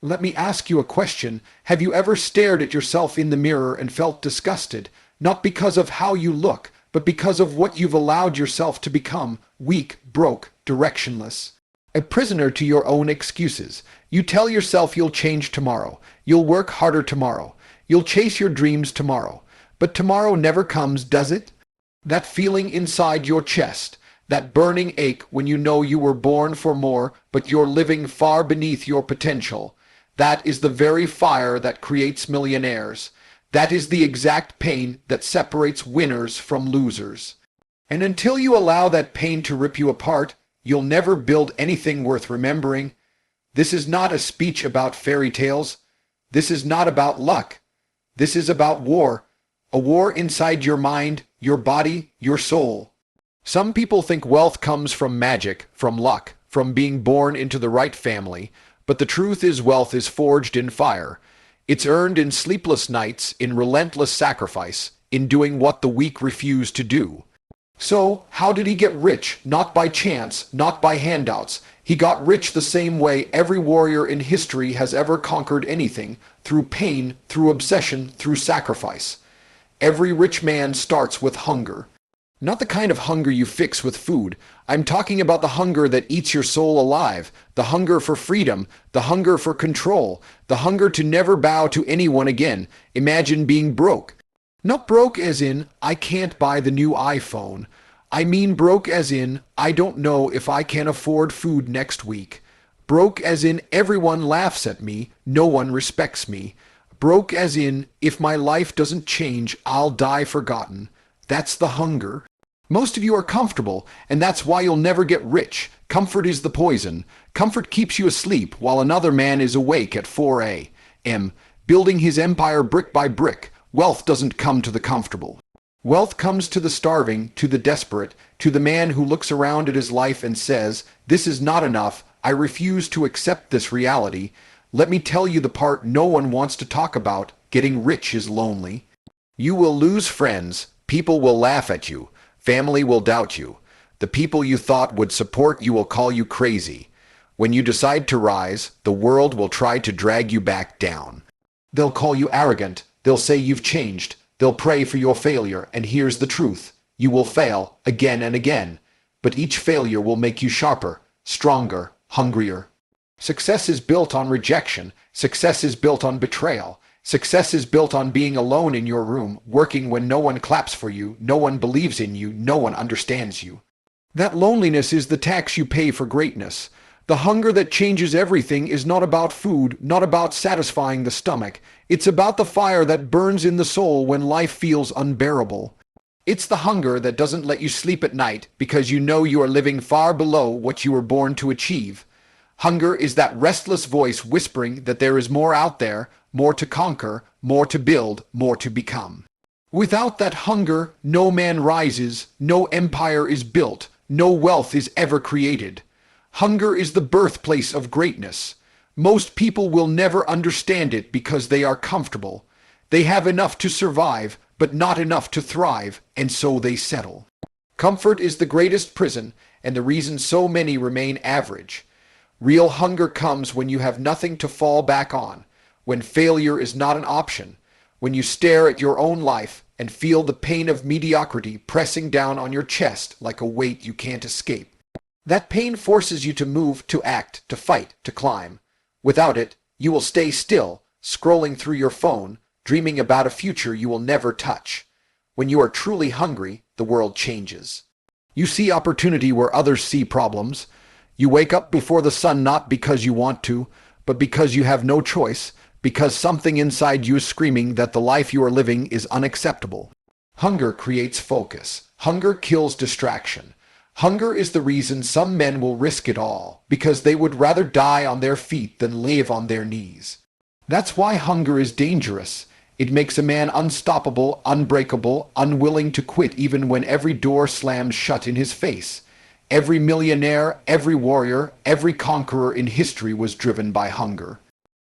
Let me ask you a question. Have you ever stared at yourself in the mirror and felt disgusted, not because of how you look, but because of what you've allowed yourself to become, weak, broke, directionless? A prisoner to your own excuses. You tell yourself you'll change tomorrow, you'll work harder tomorrow, you'll chase your dreams tomorrow. But tomorrow never comes, does it? That feeling inside your chest, that burning ache when you know you were born for more, but you're living far beneath your potential. That is the very fire that creates millionaires. That is the exact pain that separates winners from losers. And until you allow that pain to rip you apart, you'll never build anything worth remembering. This is not a speech about fairy tales. This is not about luck. This is about war. A war inside your mind, your body, your soul. Some people think wealth comes from magic, from luck, from being born into the right family, but the truth is wealth is forged in fire. It's earned in sleepless nights, in relentless sacrifice, in doing what the weak refuse to do. So, how did he get rich? Not by chance, not by handouts. He got rich the same way every warrior in history has ever conquered anything, through pain, through obsession, through sacrifice. Every rich man starts with hunger. Not the kind of hunger you fix with food. I'm talking about the hunger that eats your soul alive, the hunger for freedom, the hunger for control, the hunger to never bow to anyone again. Imagine being broke. Not broke as in, I can't buy the new iPhone. I mean broke as in, I don't know if I can afford food next week. Broke as in, everyone laughs at me, no one respects me. Broke as in, if my life doesn't change, I'll die forgotten. That's the hunger. Most of you are comfortable, and that's why you'll never get rich. Comfort is the poison. Comfort keeps you asleep while another man is awake at 4 a.m., building his empire brick by brick. Wealth doesn't come to the comfortable. Wealth comes to the starving, to the desperate, to the man who looks around at his life and says, "This is not enough. I refuse to accept this reality." Let me tell you the part no one wants to talk about. Getting rich is lonely. You will lose friends. People will laugh at you. Family will doubt you. The people you thought would support you will call you crazy. When you decide to rise, the world will try to drag you back down. They'll call you arrogant. They'll say you've changed. They'll pray for your failure. And here's the truth. You will fail again and again. But each failure will make you sharper, stronger, hungrier. Success is built on rejection. Success is built on betrayal. Success is built on being alone in your room, working when no one claps for you, no one believes in you, no one understands you. That loneliness is the tax you pay for greatness. The hunger that changes everything is not about food, not about satisfying the stomach. It's about the fire that burns in the soul when life feels unbearable. It's the hunger that doesn't let you sleep at night because you know you are living far below what you were born to achieve. Hunger is that restless voice whispering that there is more out there, more to conquer, more to build, more to become. Without that hunger, no man rises, no empire is built, no wealth is ever created. Hunger is the birthplace of greatness. Most people will never understand it because they are comfortable. They have enough to survive, but not enough to thrive, and so they settle. Comfort is the greatest prison, and the reason so many remain average. Real hunger comes when you have nothing to fall back on, when failure is not an option, when you stare at your own life and feel the pain of mediocrity pressing down on your chest like a weight you can't escape. That pain forces you to move, to act, to fight, to climb. Without it, you will stay still, scrolling through your phone, dreaming about a future you will never touch. When you are truly hungry, the world changes. You see opportunity where others see problems. You wake up before the sun not because you want to, but because you have no choice, because something inside you is screaming that the life you are living is unacceptable. Hunger creates focus. Hunger kills distraction. Hunger is the reason some men will risk it all, because they would rather die on their feet than live on their knees. That's why hunger is dangerous. It makes a man unstoppable, unbreakable, unwilling to quit even when every door slams shut in his face. Every millionaire, every warrior, every conqueror in history was driven by hunger.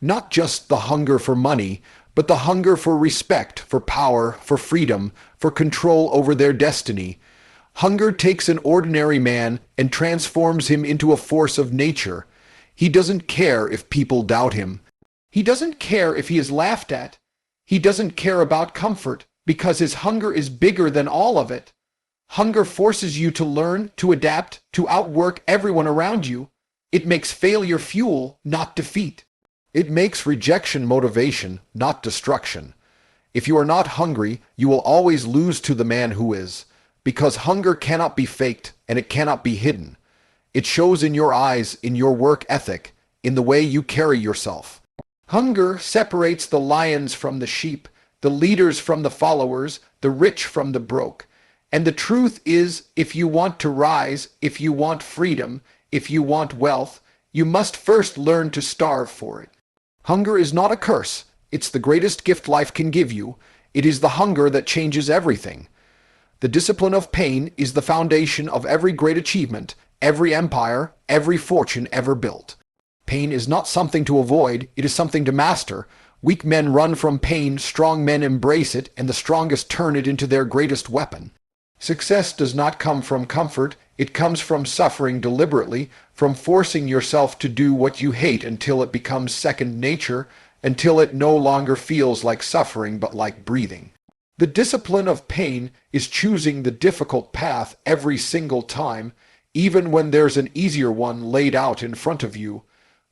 Not just the hunger for money, but the hunger for respect, for power, for freedom, for control over their destiny. Hunger takes an ordinary man and transforms him into a force of nature. He doesn't care if people doubt him. He doesn't care if he is laughed at. He doesn't care about comfort, because his hunger is bigger than all of it. Hunger forces you to learn, to adapt, to outwork everyone around you. It makes failure fuel, not defeat. It makes rejection motivation, not destruction. If you are not hungry, you will always lose to the man who is, because hunger cannot be faked and it cannot be hidden. It shows in your eyes, in your work ethic, in the way you carry yourself. Hunger separates the lions from the sheep, the leaders from the followers, the rich from the broke. And the truth is, if you want to rise, if you want freedom, if you want wealth, you must first learn to starve for it. Hunger is not a curse. It's the greatest gift life can give you. It is the hunger that changes everything. The discipline of pain is the foundation of every great achievement, every empire, every fortune ever built. Pain is not something to avoid, it is something to master. Weak men run from pain, strong men embrace it, and the strongest turn it into their greatest weapon. Success does not come from comfort, it comes from suffering deliberately, from forcing yourself to do what you hate until it becomes second nature, until it no longer feels like suffering but like breathing. The discipline of pain is choosing the difficult path every single time, even when there's an easier one laid out in front of you.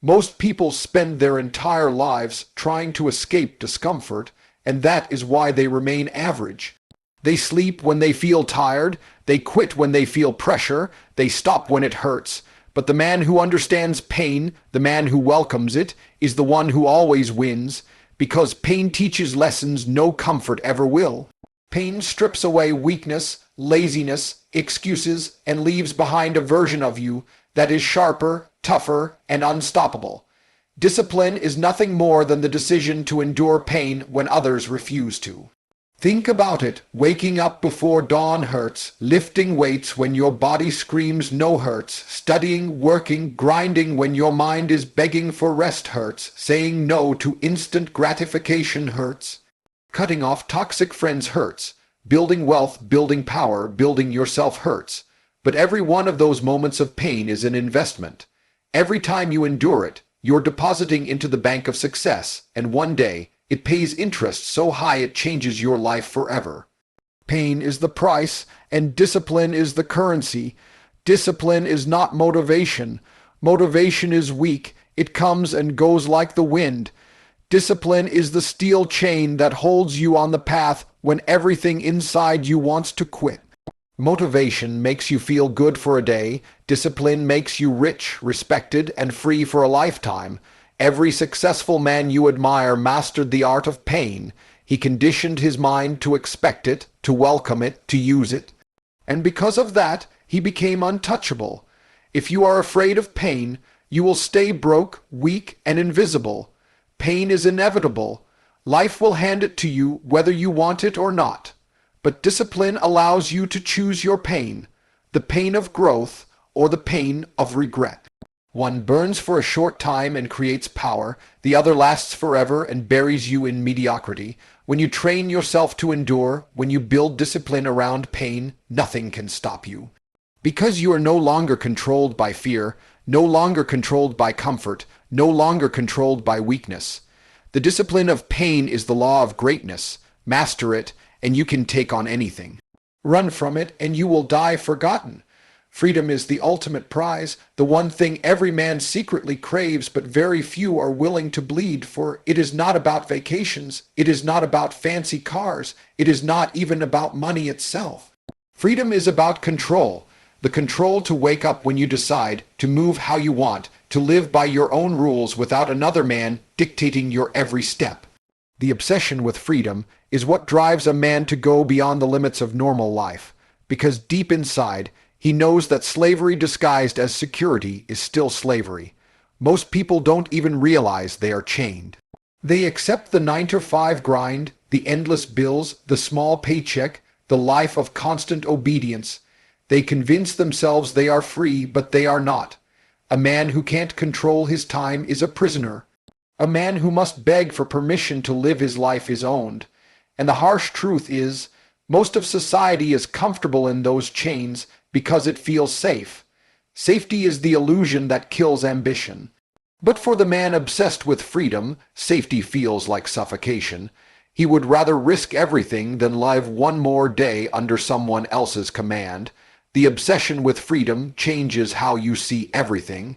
Most people spend their entire lives trying to escape discomfort, and that is why they remain average. They sleep when they feel tired, they quit when they feel pressure, they stop when it hurts. But the man who understands pain, the man who welcomes it, is the one who always wins, because pain teaches lessons no comfort ever will. Pain strips away weakness, laziness, excuses, and leaves behind a version of you that is sharper, tougher, and unstoppable. Discipline is nothing more than the decision to endure pain when others refuse to. Think about it. Waking up before dawn hurts, lifting weights when your body screams no hurts, studying, working, grinding when your mind is begging for rest hurts, saying no to instant gratification hurts. Cutting off toxic friends hurts. Building wealth, building power, building yourself hurts. But every one of those moments of pain is an investment. Every time you endure it, you're depositing into the bank of success, and one day, it pays interest so high it changes your life forever. Pain is the price, and discipline is the currency. Discipline is not motivation. Motivation is weak. It comes and goes like the wind. Discipline is the steel chain that holds you on the path when everything inside you wants to quit. Motivation makes you feel good for a day. Discipline makes you rich, respected, and free for a lifetime. Every successful man you admire mastered the art of pain. He conditioned his mind to expect it, to welcome it, to use it. And because of that, he became untouchable. If you are afraid of pain, you will stay broke, weak, and invisible. Pain is inevitable. Life will hand it to you whether you want it or not. But discipline allows you to choose your pain, the pain of growth or the pain of regret. One burns for a short time and creates power, the other lasts forever and buries you in mediocrity. When you train yourself to endure, when you build discipline around pain, nothing can stop you. Because you are no longer controlled by fear, no longer controlled by comfort, no longer controlled by weakness. The discipline of pain is the law of greatness. Master it, and you can take on anything. Run from it, and you will die forgotten. Freedom is the ultimate prize, the one thing every man secretly craves, but very few are willing to bleed for. It is not about vacations. It is not about fancy cars. It is not even about money itself. Freedom is about control. The control to wake up when you decide, to move how you want, to live by your own rules without another man dictating your every step. The obsession with freedom is what drives a man to go beyond the limits of normal life, because deep inside, he knows that slavery disguised as security is still slavery. Most people don't even realize they are chained. They accept the 9-to-5 grind, the endless bills, the small paycheck, the life of constant obedience. They convince themselves they are free, but they are not. A man who can't control his time is a prisoner. A man who must beg for permission to live his life is owned. And the harsh truth is, most of society is comfortable in those chains because it feels safe. Safety is the illusion that kills ambition. But for the man obsessed with freedom, safety feels like suffocation. He would rather risk everything than live one more day under someone else's command. The obsession with freedom changes how you see everything.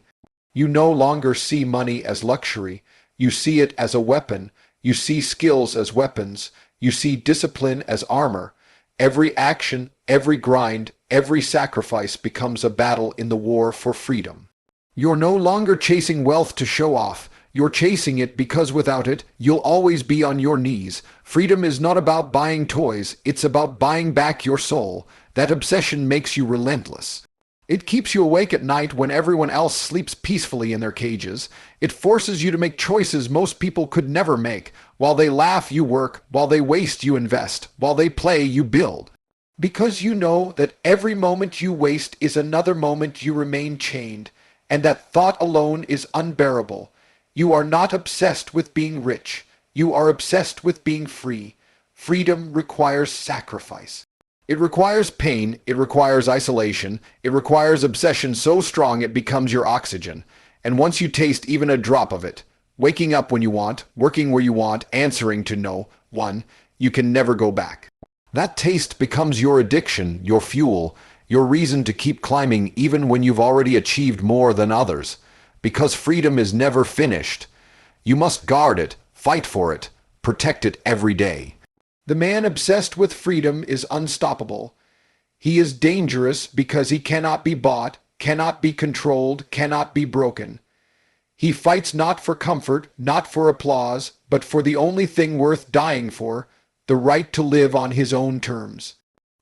You no longer see money as luxury. You see it as a weapon. You see skills as weapons. You see discipline as armor. Every action, every grind, every sacrifice becomes a battle in the war for freedom. You're no longer chasing wealth to show off. You're chasing it because without it, you'll always be on your knees. Freedom is not about buying toys. It's about buying back your soul. That obsession makes you relentless. It keeps you awake at night when everyone else sleeps peacefully in their cages. It forces you to make choices most people could never make. While they laugh, you work. While they waste, you invest. While they play, you build. Because you know that every moment you waste is another moment you remain chained. And that thought alone is unbearable. You are not obsessed with being rich. You are obsessed with being free. Freedom requires sacrifice. It requires pain. It requires isolation. It requires obsession so strong it becomes your oxygen. And once you taste even a drop of it, waking up when you want, working where you want, answering to no one, you can never go back. That taste becomes your addiction, your fuel, your reason to keep climbing even when you've already achieved more than others. Because freedom is never finished. You must guard it, fight for it, protect it every day. The man obsessed with freedom is unstoppable. He is dangerous because he cannot be bought, cannot be controlled, cannot be broken. He fights not for comfort, not for applause, but for the only thing worth dying for, the right to live on his own terms.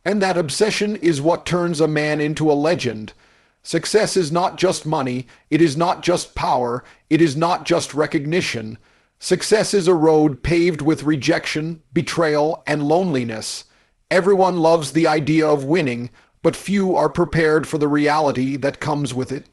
And that obsession is what turns a man into a legend. Success is not just money, it is not just power, it is not just recognition. Success is a road paved with rejection, betrayal, and loneliness. Everyone loves the idea of winning, but few are prepared for the reality that comes with it.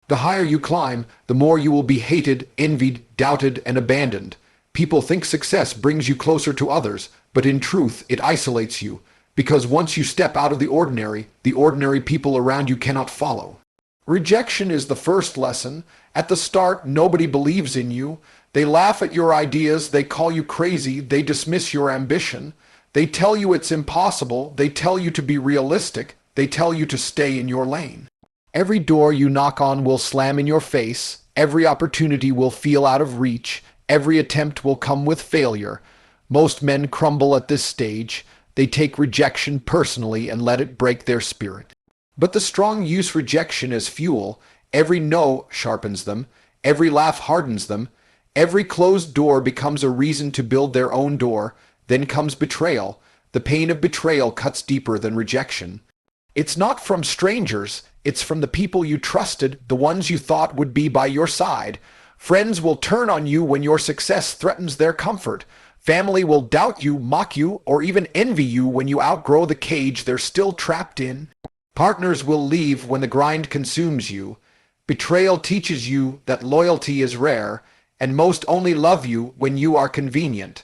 The higher you climb, the more you will be hated, envied, doubted, and abandoned. People think success brings you closer to others, but in truth, it isolates you. Because once you step out of the ordinary people around you cannot follow. Rejection is the first lesson. At the start, nobody believes in you. They laugh at your ideas, they call you crazy, they dismiss your ambition. They tell you it's impossible, they tell you to be realistic, they tell you to stay in your lane. Every door you knock on will slam in your face, every opportunity will feel out of reach, every attempt will come with failure. Most men crumble at this stage. They take rejection personally and let it break their spirit. But the strong use rejection as fuel. Every no sharpens them. Every laugh hardens them. Every closed door becomes a reason to build their own door. Then comes betrayal. The pain of betrayal cuts deeper than rejection. It's not from strangers. It's from the people you trusted, the ones you thought would be by your side. Friends will turn on you when your success threatens their comfort. Family will doubt you, mock you, or even envy you when you outgrow the cage they're still trapped in. Partners will leave when the grind consumes you. Betrayal teaches you that loyalty is rare, and most only love you when you are convenient.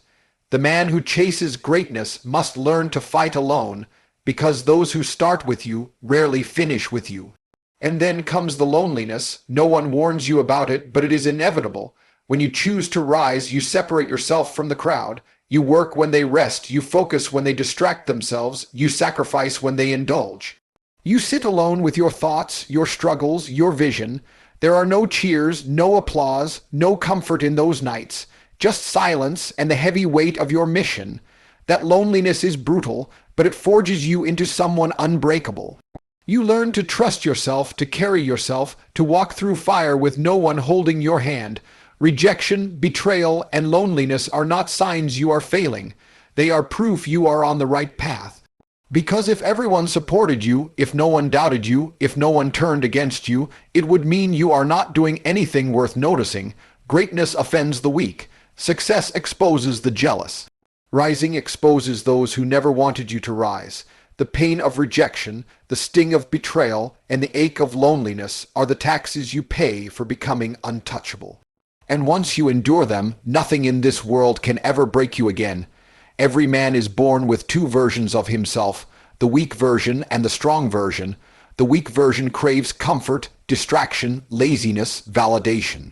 The man who chases greatness must learn to fight alone, because those who start with you rarely finish with you. And then comes the loneliness. No one warns you about it, but it is inevitable. When you choose to rise, you separate yourself from the crowd. You work when they rest. You focus when they distract themselves. You sacrifice when they indulge. You sit alone with your thoughts, your struggles, your vision. There are no cheers, no applause, no comfort in those nights. Just silence and the heavy weight of your mission. That loneliness is brutal, but it forges you into someone unbreakable. You learn to trust yourself, to carry yourself, to walk through fire with no one holding your hand. Rejection, betrayal, and loneliness are not signs you are failing. They are proof you are on the right path. Because if everyone supported you, if no one doubted you, if no one turned against you, it would mean you are not doing anything worth noticing. Greatness offends the weak. Success exposes the jealous. Rising exposes those who never wanted you to rise. The pain of rejection, the sting of betrayal, and the ache of loneliness are the taxes you pay for becoming untouchable. And once you endure them, nothing in this world can ever break you again. Every man is born with two versions of himself, the weak version and the strong version. The weak version craves comfort, distraction, laziness, validation.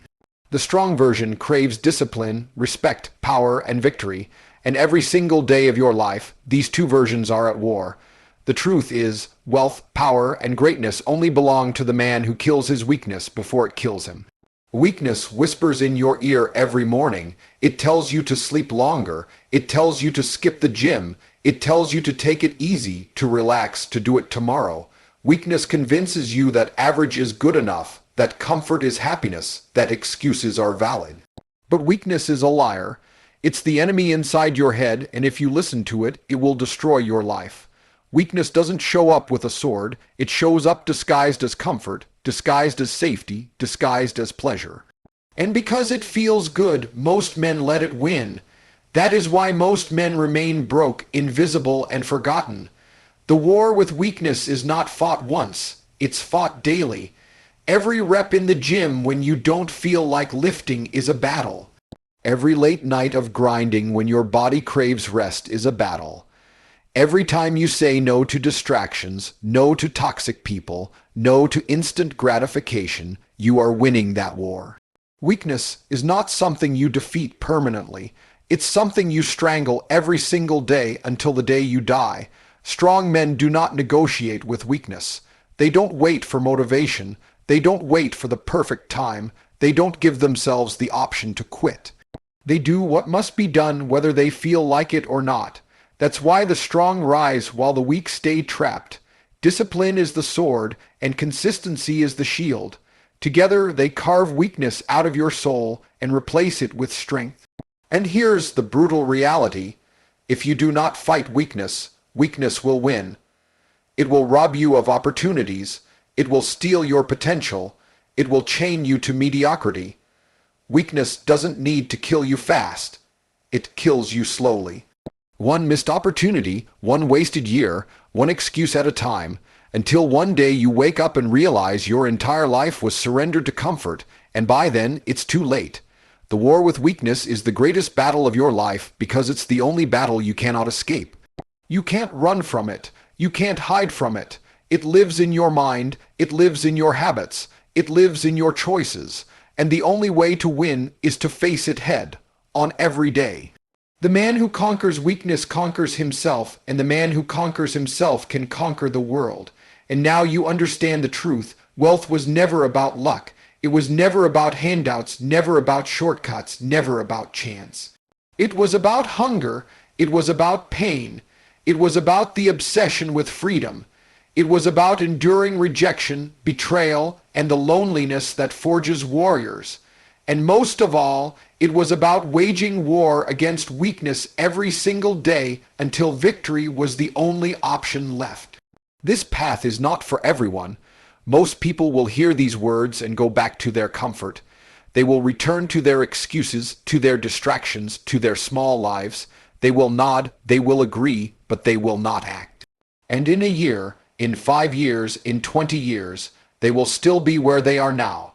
The strong version craves discipline, respect, power, and victory, and every single day of your life, these two versions are at war. The truth is, wealth, power, and greatness only belong to the man who kills his weakness before it kills him. Weakness whispers in your ear every morning. It tells you to sleep longer. It tells you to skip the gym. It tells you to take it easy, to relax, to do it tomorrow. Weakness convinces you that average is good enough, that comfort is happiness, that excuses are valid. But weakness is a liar. It's the enemy inside your head, and if you listen to it, it will destroy your life. Weakness doesn't show up with a sword. It shows up disguised as comfort, disguised as safety, disguised as pleasure. And because it feels good, most men let it win. That is why most men remain broke, invisible, and forgotten. The war with weakness is not fought once. It's fought daily. Every rep in the gym when you don't feel like lifting is a battle. Every late night of grinding when your body craves rest is a battle. Every time you say no to distractions, no to toxic people, no to instant gratification, you are winning that war. Weakness is not something you defeat permanently. It's something you strangle every single day until the day you die. Strong men do not negotiate with weakness. They don't wait for motivation. They don't wait for the perfect time. They don't give themselves the option to quit. They do what must be done whether they feel like it or not. That's why the strong rise while the weak stay trapped. Discipline is the sword, and consistency is the shield. Together they carve weakness out of your soul and replace it with strength. And here's the brutal reality. If you do not fight weakness, weakness will win. It will rob you of opportunities. It will steal your potential. It will chain you to mediocrity. Weakness doesn't need to kill you fast. It kills you slowly. One missed opportunity, one wasted year, one excuse at a time, until one day you wake up and realize your entire life was surrendered to comfort, and by then it's too late. The war with weakness is the greatest battle of your life because it's the only battle you cannot escape. You can't run from it. You can't hide from it. It lives in your mind. It lives in your habits. It lives in your choices. And the only way to win is to face it head on every day. The man who conquers weakness conquers himself, and the man who conquers himself can conquer the world. And now you understand the truth. Wealth was never about luck. It was never about handouts, never about shortcuts, never about chance. It was about hunger. It was about pain. It was about the obsession with freedom. It was about enduring rejection, betrayal, and the loneliness that forges warriors. And most of all, it was about waging war against weakness every single day until victory was the only option left. This path is not for everyone. Most people will hear these words and go back to their comfort. They will return to their excuses, to their distractions, to their small lives. They will nod, they will agree, but they will not act. And in a year, in 5 years, in 20 years, they will still be where they are now,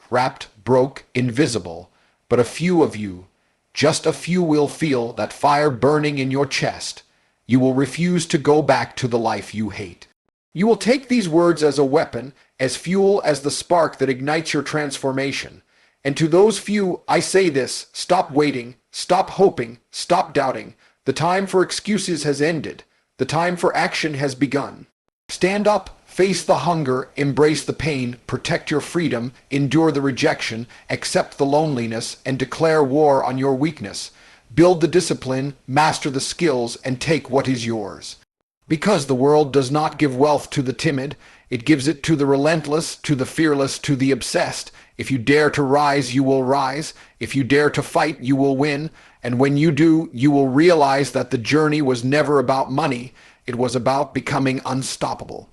trapped, broke, invisible. But a few of you, just a few, will feel that fire burning in your chest. You will refuse to go back to the life you hate. You will take these words as a weapon, as fuel, as the spark that ignites your transformation. And to those few, I say this: stop waiting, stop hoping, stop doubting. The time for excuses has ended. The time for action has begun. Stand up, face the hunger, embrace the pain, protect your freedom, endure the rejection, accept the loneliness, and declare war on your weakness. Build the discipline, master the skills, and take what is yours. Because the world does not give wealth to the timid, it gives it to the relentless, to the fearless, to the obsessed. If you dare to rise, you will rise. If you dare to fight, you will win. And when you do, you will realize that the journey was never about money. It was about becoming unstoppable.